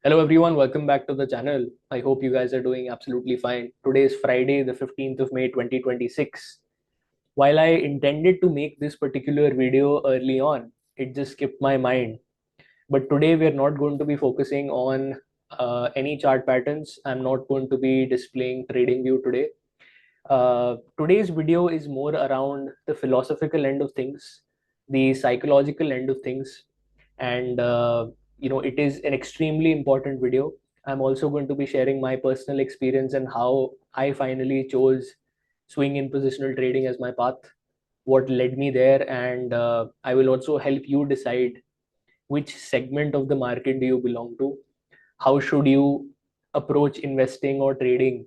Hello everyone, welcome back to the channel. I hope you guys are doing absolutely fine. Today is Friday, the 15th of May 2026. While I intended to make this particular video early on, it just skipped my mind. But today we are not going to be focusing on any chart patterns. I'm not going to be displaying TradingView today. Today's video is more around the philosophical end of things, the psychological end of things, and it is an extremely important video. I'm also going to be sharing my personal experience and how I finally chose swing in positional trading as my path, what led me there, and I will also help you decide which segment of the market do you belong to, how should you approach investing or trading,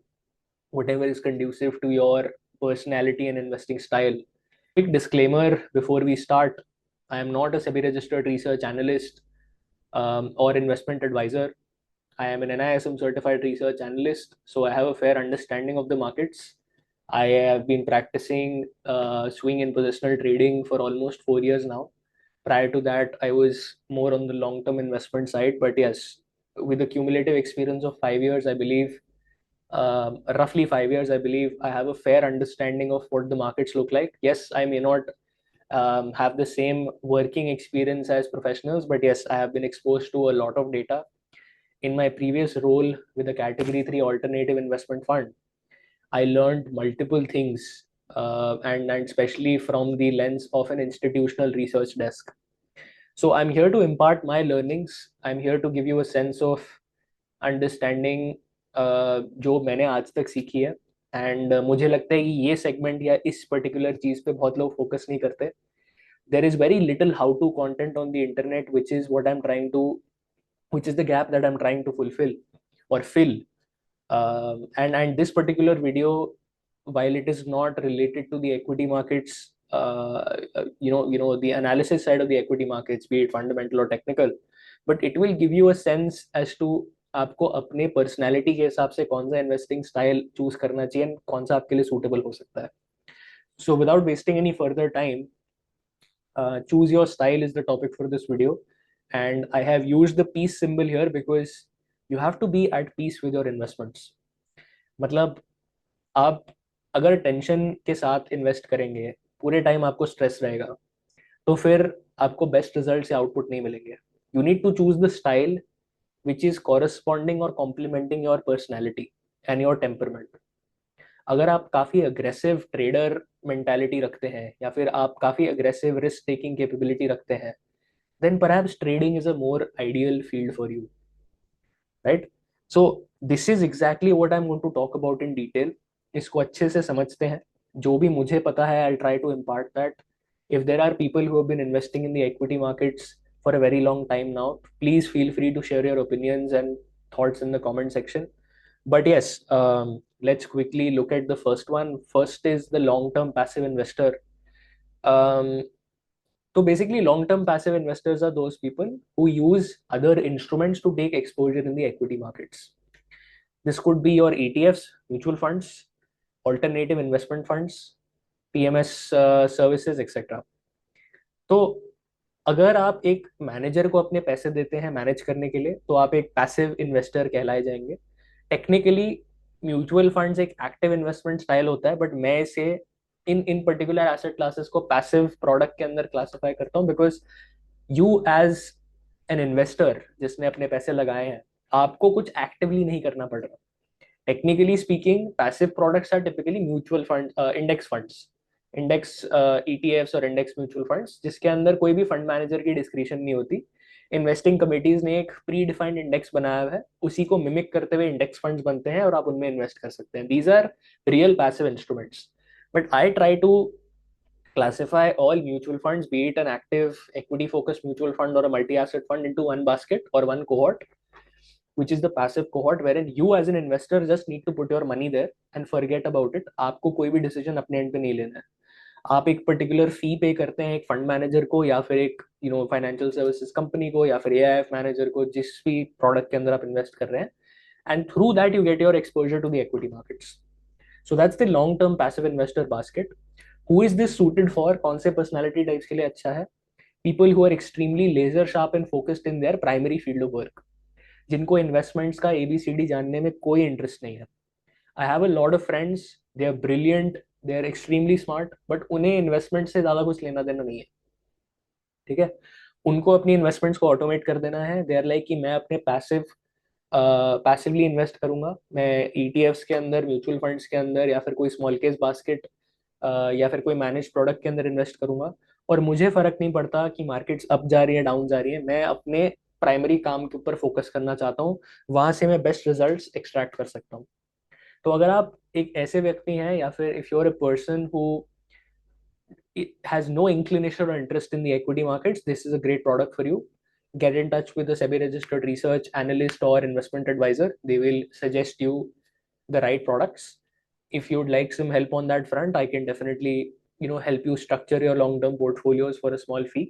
whatever is conducive to your personality and investing style. Quick disclaimer before we start: I am not a SEBI registered research analyst or investment advisor. I am an NISM certified research analyst, so I have a fair understanding of the markets. I have been practicing swing and positional trading for almost 4 years now. Prior to that, I was more on the long term investment side. But yes, with a cumulative experience of 5 years, I believe, roughly 5 years, I believe I have a fair understanding of what the markets look like. Yes, I may not have the same working experience as professionals, but yes, I have been exposed to a lot of data. In my previous role with a category 3 alternative investment fund, I learned multiple things, and especially from the lens of an institutional research desk. So I'm here to impart my learnings. I'm here to give you a sense of understanding जो मैंने आज तक सीखी है. And मुझे लगता है कि ये सेगमेंट या इस पर्टिकुलर चीज पे बहुत लोग फोकस नहीं करते. There is very little how to content on the internet which is what I am trying to, which is the gap that I'm trying to fulfill or fill. And this particular video, while it is not related to the equity markets, the analysis side of the equity markets, be it fundamental or technical, but it will give you a sense as to आपको अपने personality के हिसाब से कौन सा investing style choose करना चाहिए and कौन सा आपके लिए सूटेबल हो सकता है. So without wasting any further time, choose your style is the topic for this video, and I have used the peace symbol here because you have to be at peace with your investments. मतलब आप अगर tension के साथ invest करेंगे, पूरे time आपको stress रहेगा, तो फिर आपको बेस्ट रिजल्ट या आउटपुट नहीं मिलेंगे. You need to choose the style which is corresponding और complementing your personality and your temperament. अगर आप काफ़ी अग्रेसिव ट्रेडर मेंटालिटी रखते हैं या फिर आप काफ़ी अग्रेसिव रिस्क टेकिंग कैपेबिलिटी रखते हैं, then perhaps trading is a more ideal field for you, right? So this is exactly what I'm going to talk about in detail. इसको अच्छे से समझते हैं. जो भी मुझे पता है, I'll try to impart that. If there are people who have been investing in the equity markets for a very long time now, please feel free to share your opinions and thoughts in the comment section. But yes, let's quickly look at the first one. First is the long-term passive investor. Um, so basically, long-term passive investors are those people who use other instruments to take exposure in the equity markets. This could be your ETFs, mutual funds, alternative investment funds, PMS services, etc. तो अगर आप एक manager को अपने पैसे देते हैं manage करने के लिए, तो आप एक पैसिव इन्वेस्टर कहलाए जाएंगे. टेक्निकली म्यूचुअल फंड्स एक एक्टिव इन्वेस्टमेंट स्टाइल होता है, बट मैं इसे इन इन पर्टिकुलर एसेट क्लासेस को पैसिव प्रोडक्ट के अंदर क्लासिफाई करता हूँ, because you as an investor जिसने अपने पैसे लगाए हैं, आपको कुछ एक्टिवली नहीं करना पड़ रहा. Technically speaking, passive products are typically mutual fund, index funds, index ETFs और इंडेक्स म्यूचुअल फंड्स, जिसके अंदर कोई भी फंड मैनेजर की डिस्क्रिप्शन नहीं होती. इन्वेस्टिंग कमिटीज ने एक प्री डिफाइंड इंडेक्स बनाया है, उसी को मिमिक करते हुए इंडेक्स फंड्स बनते हैं और आप उनमें इन्वेस्ट कर सकते हैं. These are real passive instruments. But I try to classify all mutual funds, be it an active equity focused mutual fund or a multi asset fund, into one basket or one cohort, which is the passive cohort, wherein you as an investor just need to put your money there and forget about it. आपको कोई भी decision अपने and पे नहीं लेना है. आप एक पर्टिकुलर फी पे करते हैं एक फंड मैनेजर को, या फिर एक फाइनेंशियल सर्विसेज कंपनी को, या फिर एआईएफ मैनेजर को, जिस भी प्रोडक्ट के अंदर आप इन्वेस्ट कर रहे हैं, and through that you get your exposure to the equity markets. So that's the long term passive investor basket. Who is this suited for? कौन से पर्सनैलिटी टाइप्स के लिए अच्छा है? People who are extremely laser sharp and focused in their primary field of work. जिनको investments का ABCD जानने में कोई इंटरेस्ट नहीं है। I have a lot of friends, they are brilliant, they are extremely smart, but उन्हें investment से ज्यादा कुछ लेना देना नहीं है। ठीक है, उनको अपनी इन्वेस्टमेंट्स को ऑटोमेट कर देना है। दे आर लाइक कि मैं अपने पैसिवली इन्वेस्ट करूंगा, मैं ETFs के अंदर, म्यूचुअल फंड्स के अंदर, या फिर कोई स्मॉल केस बास्केट, या फिर कोई मैनेज प्रोडक्ट के अंदर इन्वेस्ट करूंगा, और मुझे फर्क नहीं पड़ता कि मार्केट्स अप जा रही है डाउन जा रही है, मैं अपने प्राइमरी काम के ऊपर फोकस करना चाहता हूँ, वहां से मैं बेस्ट रिजल्ट्स एक्सट्रैक्ट कर सकता हूँ। तो अगर आप एक ऐसे व्यक्ति हैं, या फिर if you are a person who has no inclination or interest in the equity markets, this is a great product for you. Get in touch with a SEBI registered research analyst or investment advisor. They will suggest you the right products. If you'd like some help on that front, I can definitely help you structure your long term portfolios for a small fee.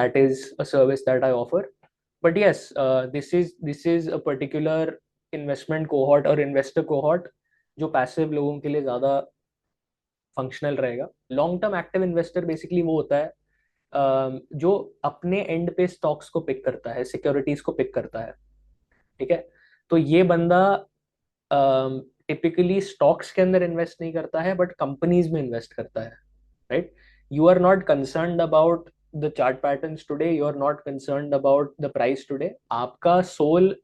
That is a service that I offer. But yes, this is a particular investment cohort or investor cohort जो passive लोगों के लिए ज्यादा functional रहेगा। Long term active investor basically वो होता है जो अपने एंड पे स्टॉक्स को पिक करता है, सिक्योरिटीज को पिक करता है। ठीक है, तो ये बंदा टिपिकली स्टॉक्स के अंदर इन्वेस्ट नहीं करता है, बट कंपनीज में इन्वेस्ट करता है। Right, you are not concerned about the chart patterns today, you are not concerned about the price today. आपका सोल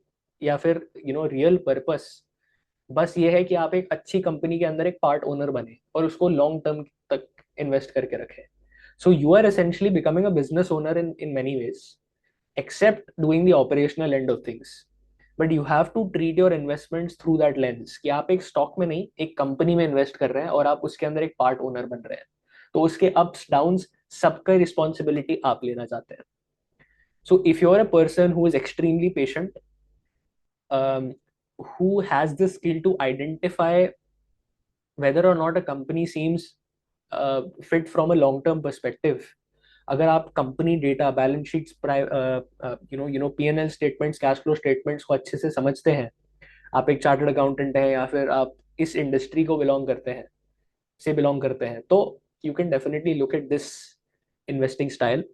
या फिर रियल पर्पस बस ये है कि आप एक अच्छी कंपनी के अंदर एक पार्ट ओनर बने और उसको लॉन्ग टर्म तक इन्वेस्ट करके रखें। So you are essentially becoming a business owner in many ways, except doing the operational end of things. But you have to treat your investments through that lens कि आप एक stock में नहीं, एक company में invest कर रहे हैं और आप उसके अंदर एक पार्ट ओनर बन रहे हैं। तो उसके अप्स डाउन्स सबका रिस्पॉन्सिबिलिटी आप लेना चाहते हैं। So if you are a person who is extremely patient, who has the skill to identify whether or not a company seems fit from a long term perspective। अगर आप company data, balance sheets, P&L statements, cash flow statements को अच्छे से समझते हैं, आप एक chartered accountant हैं या फिर आप इस इंडस्ट्री को बिलोंग करते हैं, तो you can definitely look at this investing style.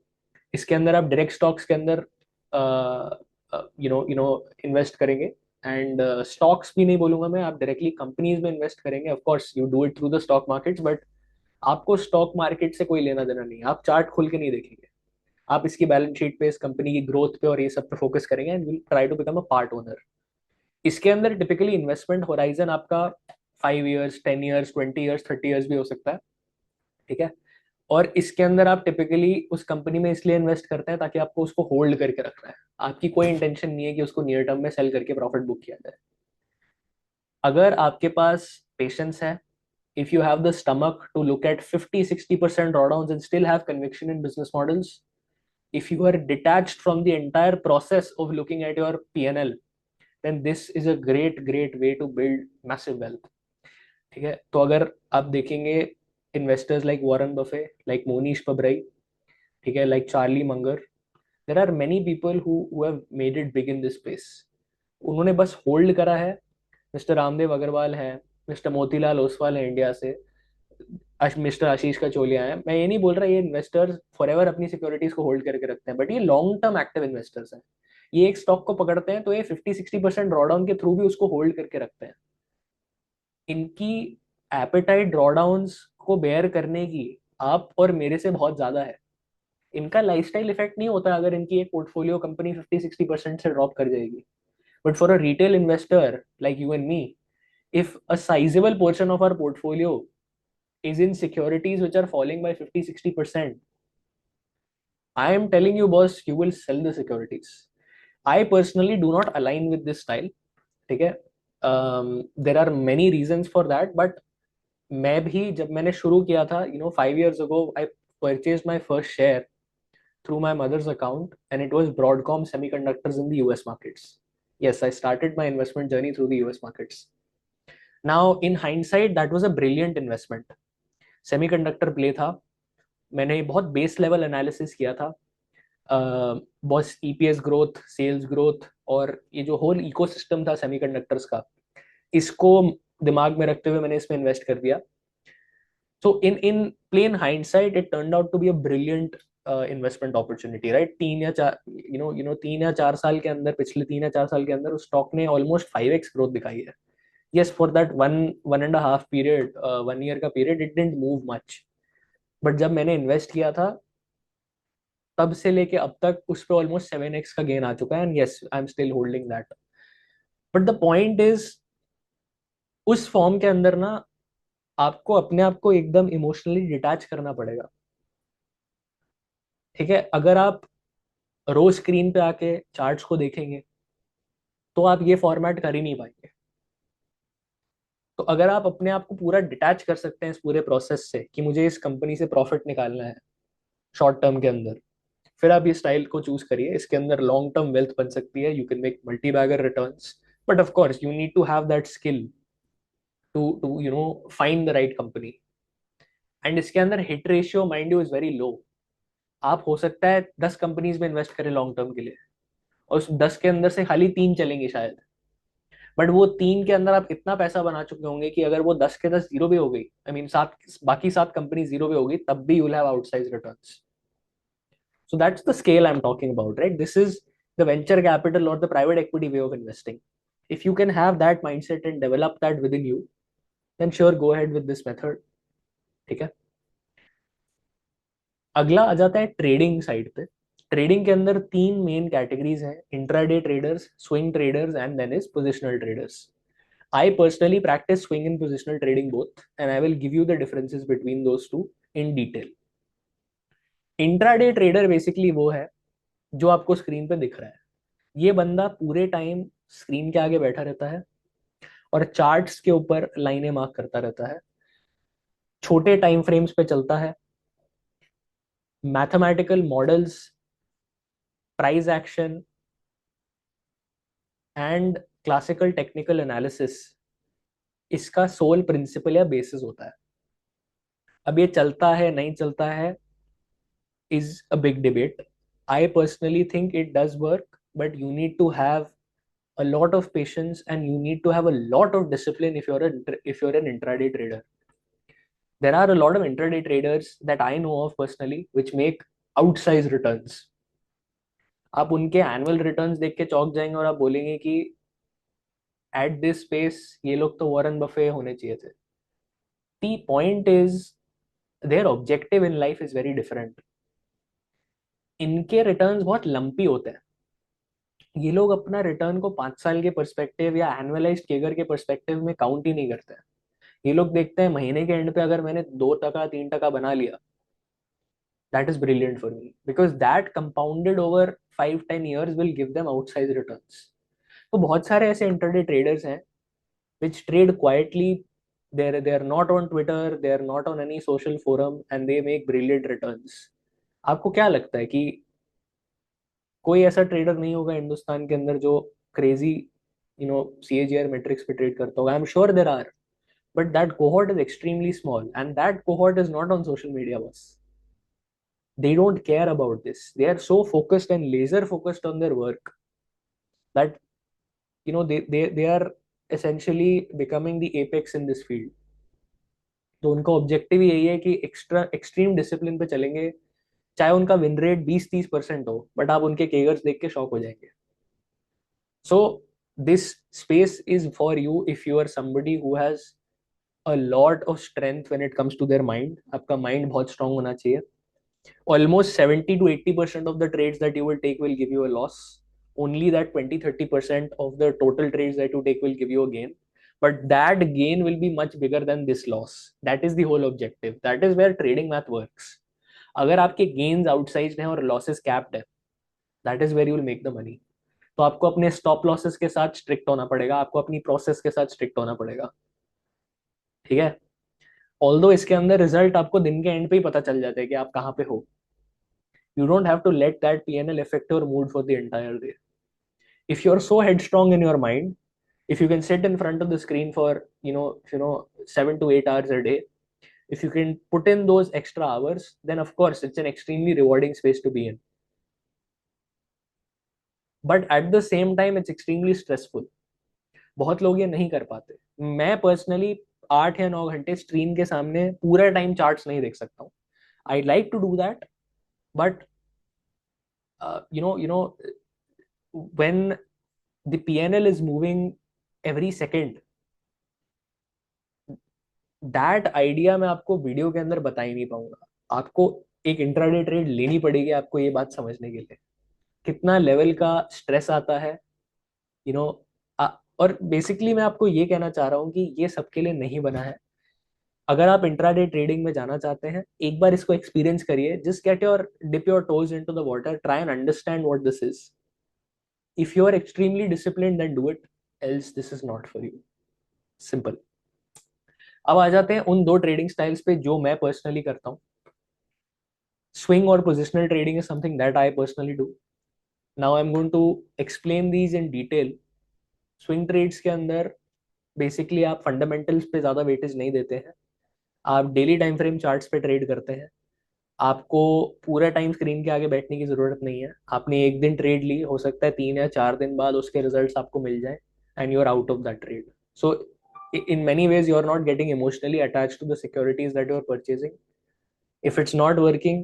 इसके अंदर आप डायरेक्ट स्टॉक्स के अंदर इन्वेस्ट करेंगे, एंड स्टॉक्स भी नहीं बोलूंगा मैं, आप डायरेक्टली कंपनीज में इन्वेस्ट करेंगे। Of course you do it through the stock markets, but आपको स्टॉक मार्केट से कोई लेना देना नहीं है। आप चार्ट खोल के नहीं देखेंगे, आप इसकी बैलेंस शीट पे, इस कंपनी की ग्रोथ पे और ये सब पे फोकस करेंगे, and will try to become a part owner. इसके अंदर टिपिकली इन्वेस्टमेंट होराइजन आपका 5 years, 10 years, 20 years, 30 years भी हो सकता है। ठीक है, और इसके अंदर आप टिपिकली उस कंपनी में इसलिए इन्वेस्ट करते हैं ताकि आपको उसको होल्ड करके रखना है। आपकी कोई इंटेंशन नहीं है कि उसको नियर टर्म में सेल करके प्रॉफिट बुक किया जाए। अगर आपके पास पेशेंस है, if you have the stomach to look at 50-60% drawdowns and still have conviction in business models, if you are detached from the entire process of looking at your P&L, then this is a great way to build massive wealth। ठीक है, तो अगर आप देखेंगे investors like Warren Buffett, like Mohnish Pabrai, ठीक है, like Charlie Munger, there are many people who have made it big in this space. उन्होंने बस होल्ड करा है। मिस्टर रामदेव अग्रवाल है, मिस्टर मोतीलाल ओसवाल है इंडिया से, मिस्टर आशीष कचोलिया है। मैं ये नहीं बोल रहा ये इन्वेस्टर्स फॉर एवर अपनी सिक्योरिटीज को होल्ड करके रखते हैं, बट ये लॉन्ग टर्म एक्टिव इन्वेस्टर्स हैं। ये एक स्टॉक को पकड़ते हैं तो ये 50-60% ड्रॉडाउन के थ्रू भी उसको होल्ड करके रखते हैं। इनकी एपेटाइट ड्रॉडाउन्स को बेयर करने की आप और मेरे से बहुत ज्यादा है। इनका लाइफस्टाइल इफेक्ट नहीं होता अगर इनकी एक पोर्टफोलियो कंपनी 50-60% से ड्रॉप कर जाएगी। But for a retail investor like you and me, if a sizable portion of our portfolio is in securities which are falling by 50-60%, I am telling you boss, you will sell the securities। I personally do not align with this style। ठीक है, there are many reasons for that, but मैं भी जब मैंने शुरू किया था 5 years ago, I purchased my first share through my mother's account, and it was Broadcom Semiconductors in the US markets। Yes, I started my investment journey through the US markets। Now in hindsight that was a brilliant investment। Semiconductor play था, मैंने बहुत base level analysis किया था, बस EPS growth, sales growth, और ये जो whole ecosystem था सेमीकंडक्टर्स का, इसको दिमाग में रखते हुए मैंने इसमें इन्वेस्ट कर दिया। So in plain hindsight, it turned out to be a brilliant investment opportunity, right? 3 या 4 3 या 4 साल के अंदर, पिछले 3 या 4 साल के अंदर उस स्टॉक ने ऑलमोस्ट 5x ग्रोथ दिखाई है. Yes, for that one and a half period, 1 year का period, it didn't move much. But जब मैंने इन्वेस्ट किया था तब से लेके अब तक उस पर ऑलमोस्ट 7x का गेन आ चुका है. And yes, I am still holding that. But the point is, उस फॉर्म के अंदर ना आपको अपने आप को एकदम इमोशनली डिटैच करना पड़ेगा. ठीक है, अगर आप रोज स्क्रीन पे आके चार्ट्स को देखेंगे तो आप ये फॉर्मेट कर ही नहीं पाएंगे. तो अगर आप अपने आप को पूरा डिटैच कर सकते हैं इस पूरे प्रोसेस से कि मुझे इस कंपनी से प्रॉफिट निकालना है शॉर्ट टर्म के अंदर, फिर आप ये स्टाइल को चूज करिए. इसके अंदर लॉन्ग टर्म वेल्थ बन सकती है. You can make multi bagger returns, but of course you need to have that skill to find the right company. And इसके अंदर hit ratio mind you is very low. आप हो सकता है 10 companies में इन्वेस्ट करें लॉन्ग टर्म के लिए, और उस 10 के अंदर से खाली 3 चलेंगे शायद. बट वो 3 के अंदर आप इतना पैसा बना चुके होंगे कि अगर वो 10 के 10 जीरो भी हो गई, आई मीन 7 बाकी 7 कंपनी जीरो भी हो गई, तब भी you will have outsize returns. So that's the scale I'm talking about, right? This is the venture capital or the private equity way of investing. If you can have that mindset and develop that within you, then sure, go ahead with this method. ठीक है. अगला आ जाता है trading side पे. Trading के अंदर 3 main categories हैं: intraday traders, swing traders, and then is positional traders. I personally practice swing and positional trading both, and I will give you the differences between those two in detail. Intraday trader basically वो है जो आपको screen पे दिख रहा है. ये बंदा पूरे टाइम स्क्रीन के आगे बैठा रहता है और चार्ट्स के ऊपर लाइनें मार्क करता रहता है. छोटे टाइम फ्रेम्स पे चलता है. Mathematical models, price action and classical technical analysis इसका सोल प्रिंसिपल या बेसिस होता है. अब ये चलता है नहीं चलता है is a big debate. I personally think it does work, but you need to have a lot of patience and you need to have a lot of discipline if you're an intraday trader. There are a lot of intraday traders that I know of personally which make outsized returns. आप उनके annual returns देख के चौंक जाएंगे और आप बोलेंगे कि एट दिस स्पेस ये लोग तो वॉरेन बफे होने चाहिए थे. The point is, there objective in life is very different. इनके रिटर्न्स बहुत लंपी होते हैं. ये लोग अपना रिटर्न को 5 साल के पर्सपेक्टिव या एनुअलाइज्ड केगर के पर्सपेक्टिव में काउंट ही नहीं करते हैं. ये लोग देखते हैं महीने के एंड पे अगर मैंने 2% 3% बना लिया, that is brilliant for me because that compounded over 5-10 years will give them outsized returns. तो बहुत सारे ऐसे इंटरडे ट्रेडर्स हैं which trade quietly. They're not on Twitter, they're not on any social forum, and they make brilliant returns. आपको क्या लगता है कि कोई ऐसा ट्रेडर नहीं होगा हिंदुस्तान के अंदर जो क्रेजी CAGR मेट्रिक्स पे ट्रेड करता होगा? I am sure there are, but that cohort is extremely small, and that cohort is not on social media bus. They don't care about this. They are so focused and laser focused on their work that they are essentially becoming the apex in this field. तो उनका objective यही है कि extreme discipline पे चलेंगे, चाहे उनका win rate 20-30% हो, बट आप उनके केगर्स देख के शॉक हो जाएंगे. So this space is for you if you are somebody who has a lot of strength when it comes to their mind. आपका माइंड बहुत स्ट्रांग होना चाहिए. Almost 70 to 80% of the trades that you will take will give you a loss. Only that 20-30% of the total trades that you take will give you a gain. But that gain will be much bigger than this loss. That is the whole objective. That is where trading math works. अगर आपके gains outsized हैं और losses capped है, that is where you will make the money. तो आपको अपने stop losses के साथ strict होना पड़ेगा, आपको अपनी process के साथ strict होना पड़ेगा. ठीक है. Although इसके अंदर रिजल्ट आपको दिन के एंड पे ही पता चल जाता है कि आप कहाँ पे हो. You don't have to let that PNL affect your mood for the entire day. If you're so headstrong in your mind, if you can sit in front of the screen for 7 to 8 hours a day, if you can put in those extra hours, then of course it's an extremely rewarding space to be in. But at the same time, it's extremely stressful. बहुत लोग ये नहीं कर पाते. मैं personally 8 या 9 घंटे screen के सामने पूरा टाइम चार्ट्स नहीं देख सकता हूँ. I like to do that, but you know when the PNL is moving every second, that idea मैं आपको वीडियो के अंदर बता ही नहीं पाऊंगा. आपको एक इंट्राडे ट्रेड लेनी पड़ेगी आपको ये बात समझने के लिए कितना लेवल का स्ट्रेस आता है. यू नो और बेसिकली मैं आपको ये कहना चाह रहा हूँ कि ये सबके लिए नहीं बना है. अगर आप इंट्राडे ट्रेडिंग में जाना चाहते हैं, एक बार इसको एक्सपीरियंस करिए. Just get your dip your toes into the water, try and understand what this is. If you are extremely disciplined then do it, else this is not for you. Simple. अब आ जाते हैं उन दो trading styles पे जो मैं personally करता हूँ. स्विंग और positional trading is something that I personally do. Now I am going to explain these in detail. Swing trades के अंदर बेसिकली आप फंडामेंटल्स पे ज़्यादा वेटेज नहीं देते हैं. आप डेली टाइम फ्रेम चार्ट्स पे ट्रेड करते हैं. आपको पूरा टाइम स्क्रीन के आगे बैठने की ज़रूरत नहीं है. आपने एक दिन ट्रेड ली, हो सकता है 3 या 4 दिन बाद उसके रिजल्ट्स आपको मिल जाए and you are out of that trade. So in many ways you are not getting emotionally attached to the securities that you are purchasing. If it's not working,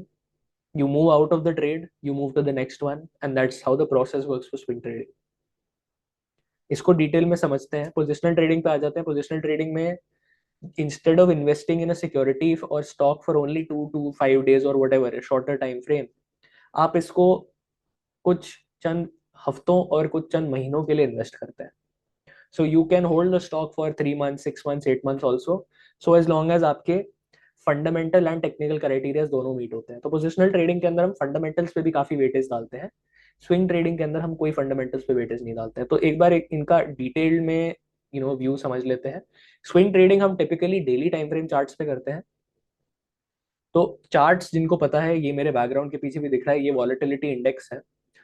you move out of the trade, you move to the next one, and that's how the process works for swing trading. इसको detail में समझते हैं. Positional trading पे आ जाते हैं. Positional trading में instead of investing in a security or stock for only 2 to 5 days or whatever a shorter time frame, आप इसको कुछ चंद हफ्तों और कुछ चंद महीनों के लिए इन्वेस्ट करते हैं. So you can hold the stock for 3 months, 6 months, 8 months also. So as long as आपके फंडामेंटल एंड टेक्निकल क्राइटेरिया दोनों मीट होते हैं. तो पोजिशनल ट्रेडिंग के अंदर हम फंडामेंटल्स पे भी काफी वेटेज डालते हैं. स्विंग ट्रेडिंग के अंदर हम कोई फंडामेंटल्स पे वेटेज नहीं डालते हैं. तो एक बार इनका डिटेल में व्यू समझ लेते हैं. स्विंग ट्रेडिंग हम typically daily time frame charts पे करते हैं. तो चार्ट्स जिनको पता है, ये मेरे बैकग्राउंड के पीछे भी दिख रहा है, ये वॉलेटिलिटी इंडेक्स है.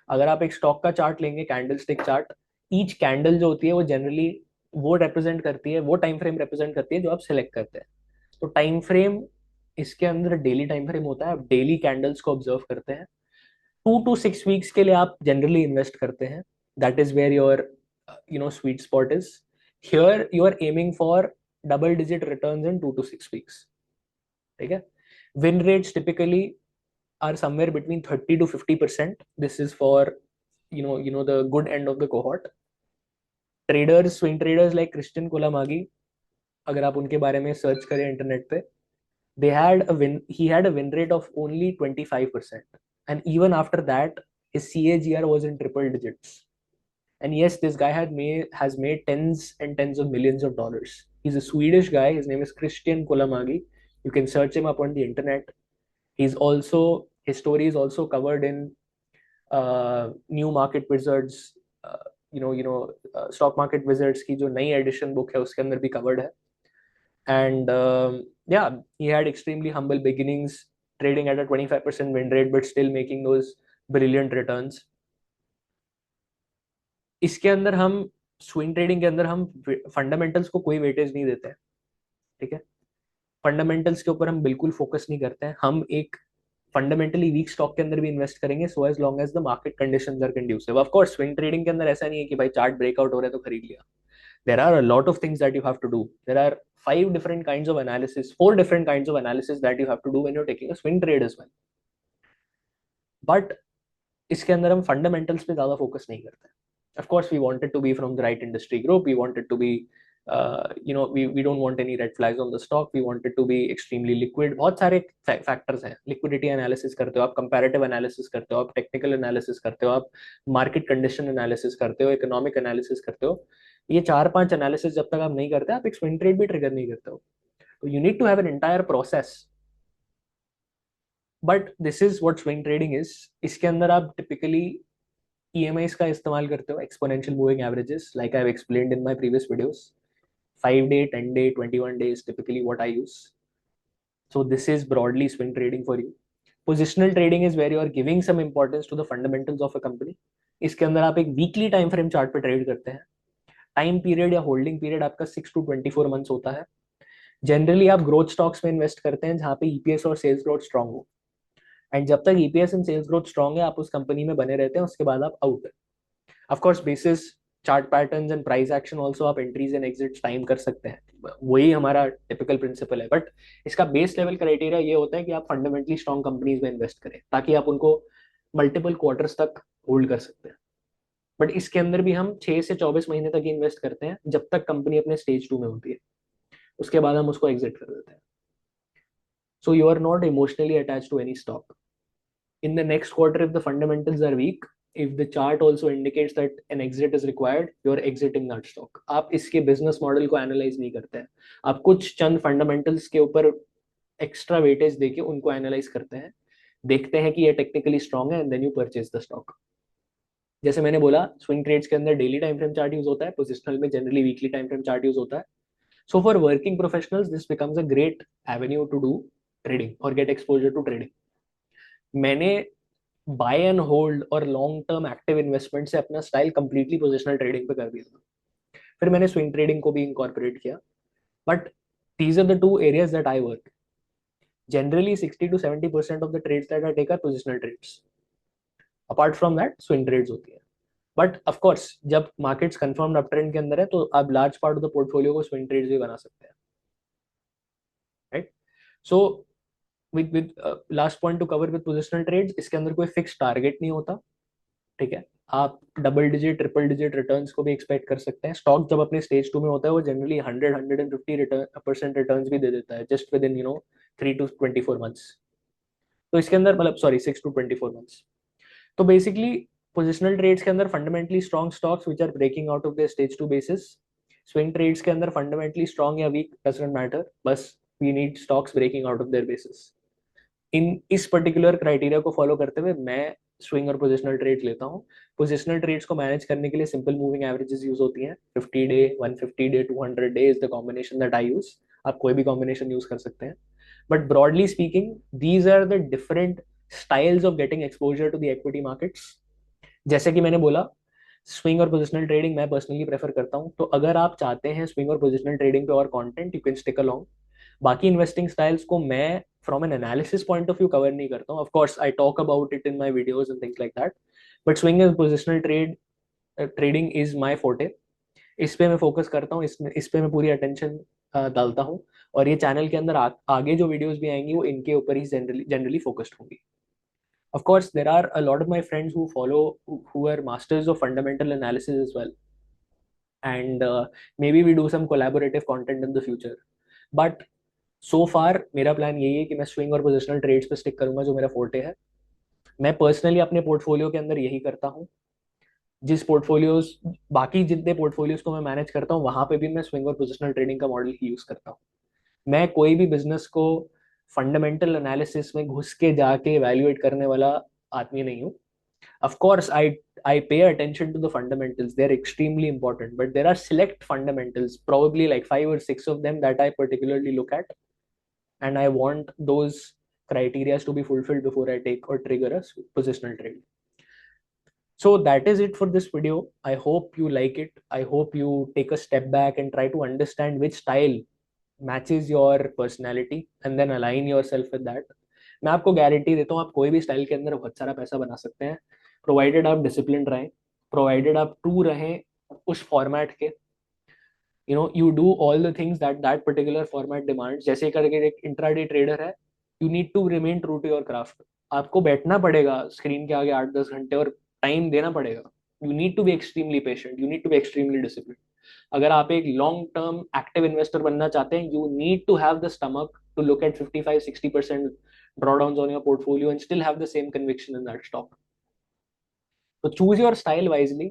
अगर आप एक स्टॉक का चार्ट लेंगे, candle stick chart, each candle जो होती है वो जनरली वो रिप्रेजेंट करती है, वो टाइम फ्रेम रिप्रेजेंट करती है जो आप सिलेक्ट करते हैं. तो टाइम फ्रेम इसके अंदर डेली टाइम फ्रेम होता है. आप डेली कैंडल्स को ऑब्जर्व करते हैं. 2 to 6 वीक्स के लिए आप जनरली इन्वेस्ट करते हैं. That is where your sweet spot is. Here you are aiming for double digit returns in 2 to 6 weeks. ठीक है. Win rates typically are somewhere between 30 to 50%. This is for the good end of the cohort. Traders, swing traders like Christian Kolamagi, अगर आप उनके बारे में search करें internet पे, he had a win rate of only 25%, and even after that his CAGR was in triple digits. And yes, this guy has made tens and tens of millions of dollars. He's a Swedish guy. His name is Christian Kolamagi. You can search him up on the internet. His story is also covered in New Market Wizards. Stock Market Wizards की जो नई addition book है उसके अंदर भी covered है. And yeah, he had extremely humble beginnings, trading at a 25% win rate, but still making those brilliant returns. इसके अंदर हम स्विंग ट्रेडिंग के अंदर हम फंडामेंटल्स को कोई वेटेज नहीं देते हैं. ठीक है. फंडामेंटल्स के ऊपर हम बिल्कुल फोकस नहीं करते हैं. हम एक फंडामेंटली वीक स्टॉक के अंदर भी इन्वेस्ट करेंगे so as long as the market conditions are conducive. Of course swing trading के अंदर ऐसा नहीं है कि भाई चार्ट ब्रेकआउट हो रहा है तो खरीद लिया. There are a lot of things that you have to do. There are 5 different kinds of analysis, 4 different kinds of analysis that you have to do when you're taking a swing trade as well. But इसके अंदर हम fundamentals पे ज्यादा focus नहीं करते. Of course we wanted to be from the right industry group. We wanted to be we don't want any red flags on the stock. We wanted to be extremely liquid. बहुत सारे factors हैं. Liquidity analysis करते हो आप, comparative analysis करते हो आप, technical analysis करते हो आप, मार्केट कंडीशन एनालिसिस करते हो, इकोनॉमिक एनालिसिस करते हो. ये 4-5 एनालिसिस जब तक आप नहीं करते आप एक स्विंग ट्रेड भी ट्रिगर नहीं करते हो. तो you need to have an entire process. But this is what swing trading is. इसके अंदर आप टिपिकली EMIs का इस्तेमाल करते हो, exponential moving averages, like I have explained in my previous videos. 5 day, 10 day, 21 days typically what I use. So this is broadly swing trading for you. Positional trading is where you are giving some importance to the fundamentals of a company. इसके अंदर आप एक weekly time frame chart पे trade करते हैं. Time period या holding period आपका 6 to 24 months होता है. जनरली आप ग्रोथ स्टॉक्स में इन्वेस्ट करते हैं जहाँ पे EPS और सेल्स ग्रोथ स्ट्रांग हो. एंड जब तक EPS and sales growth strong है आप उस कंपनी में बने रहते हैं. उसके बाद आप out. Of course basis chart patterns and price action also आप एंट्रीज एंड एग्जिट्स टाइम कर सकते हैं, वही हमारा टिपिकल प्रिंसिपल है। बट इसका बेस लेवल क्राइटेरिया ये होता है कि आप फंडामेंटली स्ट्रॉन्ग कंपनीज में इन्वेस्ट करें ताकि आप उनको मल्टीपल क्वार्टर्स तक होल्ड कर सकते हैं। बट इसके अंदर भी हम 6 से 24 महीने तक ही इन्वेस्ट करते हैं जब तक कंपनी अपने स्टेज 2 में होती है, उसके बाद हम उसको एग्जिट कर देते हैं। So you are not emotionally attach to any stock. In the next quarter, if the fundamentals are weak, if the chart also indicates that an exit is required, you're exiting that stock. आप इसके business model को analyse नहीं करते हैं, आप कुछ चंद fundamentals के ऊपर एक्स्ट्रा वेटेज देके उनको एनालाइज करते हैं, देखते हैं कि ये टेक्निकली स्ट्रांग है, and then you purchase the stock. जैसे मैंने बोला, स्विंग ट्रेड्स के अंदर daily time frame chart use होता है, पोजिशनल में generally weekly time frame chart use होता है। So for working professionals this becomes a great avenue to do trading और गेट एक्सपोजर टू ट्रेडिंग। मैंने बाय एंड होल्ड और long term active investment से अपना स्टाइल कंप्लीटली पोजिशनल ट्रेडिंग पे कर दिया था, फिर मैंने स्विंग ट्रेडिंग को भी इनकॉर्पोरेट किया। But these are the two areas that I work. Generally 60 to 70% of the trades that I take are positional trades, apart from that swing trades होती है। बट ऑफ कोर्स जब markets confirmed up trend के अंदर है तो आप large part of the portfolio को swing trades भी बना सकते हैं, right. So with last point to cover with positional trades, इसके अंदर कोई फिक्स टारगेट नहीं होता, ठीक है। आप double digit triple digit returns को भी एक्सपेक्ट कर सकते हैं। स्टॉक जब अपने स्टेज 2 में होता है वो जनरली 100-150% रिटर्न्स भी दे देता है just within 3 to 24 months। तो इसके अंदर मतलब सॉरी 6 to 24 months। तो बेसिकली पोजिशनल ट्रेड्स के अंदर fundamentally strong stocks which are breaking out of the stage 2 bases. Swing trades के अंदर फंडामेंटली स्ट्रॉन्ग या वीक डजंट मैटर, बस we need stocks breaking out of their bases. In इस particular criteria को follow करते हुए मैं स्विंग और पोजिशनल ट्रेड लेता हूँ। पोजिशनल ट्रेड्स को मैनेज करने के लिए सिंपल मूविंग एवरेजेस यूज होती हैं। 50 day, 150 day, 200 day is the combination that I use. आप कोई भी कॉम्बिनेशन यूज कर सकते हैं, but broadly speaking these are the different styles of getting exposure to the equity markets. जैसे कि मैंने बोला, स्विंग और पोजिशनल ट्रेडिंग मैं पर्सनली प्रेफर करता हूँ, तो अगर आप चाहते हैं स्विंग और पोजिशनल ट्रेडिंग पे और content, you can stick along. बाकी इन्वेस्टिंग स्टाइल्स को मैं from N analysis point of view cover नहीं करता हूँ। Of course I talk about it in my videos and things like that, but swing and positional trading is my forte. इस पे मैं focus करता हूँ, इस पे मैं पूरी अटेंशन डालता हूँ, और ये चैनल के अंदर आगे जो वीडियोस भी आएंगी वो इनके ऊपर ही जनरली फोकस्ड होंगी। Of course, there are a lot of my friends who follow, who are masters of fundamental analysis as well, and maybe we do some collaborative content in the future. But so far मेरा plan यही है कि मैं swing और positional trades पे stick करूंगा, जो मेरा फोर्टे है। मैं पर्सनली अपने पोर्टफोलियो के अंदर यही करता हूँ। जिस पोर्टफोलियोज बाकी जितने पोर्टफोलियोज को मैं मैनेज करता हूँ वहां पे भी मैं स्विंग और पोजिशनल ट्रेडिंग का मॉडल ही यूज करता हूँ। मैं कोई भी बिजनेस को फंडामेंटल एनालिसिस में घुस के जाके इवैल्यूएट करने वाला आदमी नहीं हूँ। Of course, I pay attention to the fundamentals. They're extremely important, but there are select fundamentals, probably like 5 or 6 of them that I particularly look at, and I want those criteria to be fulfilled before I take or trigger a positional trade. So that is it for this video. I hope you like it. I hope you take a step back and try to understand which style matches your personality and then align yourself with that. मैं आपको guarantee देता हूँ आप कोई भी style के अंदर बहुत सारा पैसा बना सकते हैं, प्रोवाइडेड आप डिसिप्लिन रहें, प्रोवाइडेड आप ट्रू रहें उस फॉर्मेट के, you do all the things that that particular format demands. जैसे करके एक इंट्राडे ट्रेडर है, you need to remain true to your craft. आपको बैठना पड़ेगा स्क्रीन के आगे 8-10 घंटे और टाइम देना पड़ेगा। You need to be extremely patient, you need to be extremely discipline. अगर आप एक लॉन्ग टर्म एक्टिव इन्वेस्टर बनना चाहते हैं, you need to have the stomach to look at 55-60% drawdowns on your portfolio and still have the same conviction in that stock. So choose your style wisely,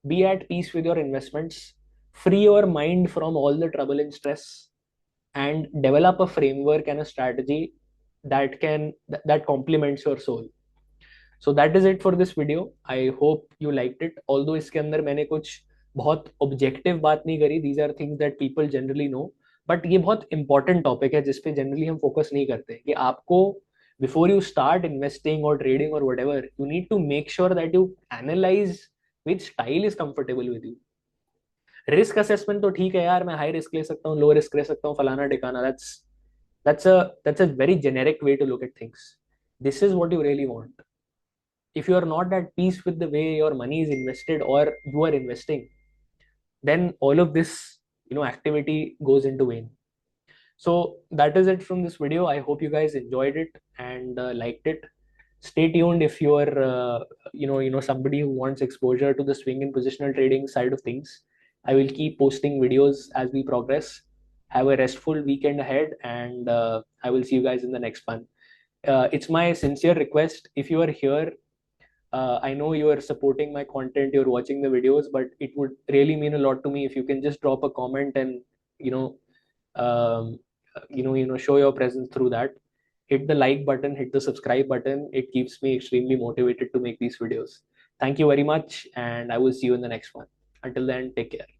be at peace with your investments, free your mind from all the trouble and stress, and develop a framework and a strategy that complements your soul. So that is it for this video. I hope you liked it. Although इसके अंदर मैंने कुछ बहुत objective बात नहीं करी, these are things that people generally know, but ये बहुत इंपॉर्टेंट टॉपिक है जिसपे जनरली हम फोकस नहीं करते कि आपको बिफोर यू स्टार्ट इन्वेस्टिंग और ट्रेडिंग और whatever, you need to make sure that you analyze which style is comfortable with you. Risk assessment तो ठीक है यार, मैं हाई रिस्क ले सकता हूँ, लो रिस्क ले सकता हूँ, फलाना टिकाना, that's a very generic way to look at things. This is what you really want. If you are not at peace with the way your money is invested or you are investing, then all of this, activity goes into vain. So that is it from this video. I hope you guys enjoyed it and liked it. Stay tuned if you are somebody who wants exposure to the swing and positional trading side of things. I will keep posting videos as we progress. Have a restful weekend ahead, and I will see you guys in the next one. It's my sincere request, if you are here, I know you are supporting my content, you're watching the videos, but it would really mean a lot to me if you can just drop a comment and you know um, show your presence through that. Hit the like button, hit the subscribe button. It keeps me extremely motivated to make these videos. Thank you very much, and I will see you in the next one. Until then, take care.